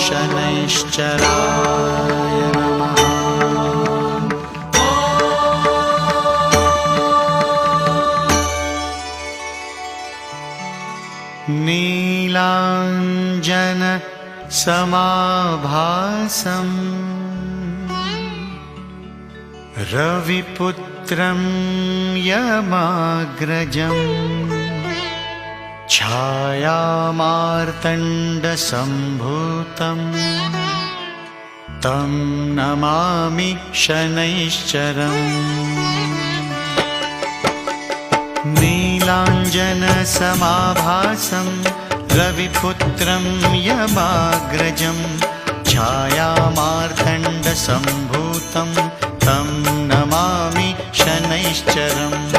शनैश्चराय नमः। नीलाञ्जनसमाभासम् रविपुत्रं यमाग्रजम् छायामार्तण्डसम्भूतम् तं नमामि शनैश्चरम्। नीलाञ्जनसमाभासं रविपुत्रं यमाग्रजं छायामार्तण्डसम्भूतं तं नमामि शनैश्चरम्।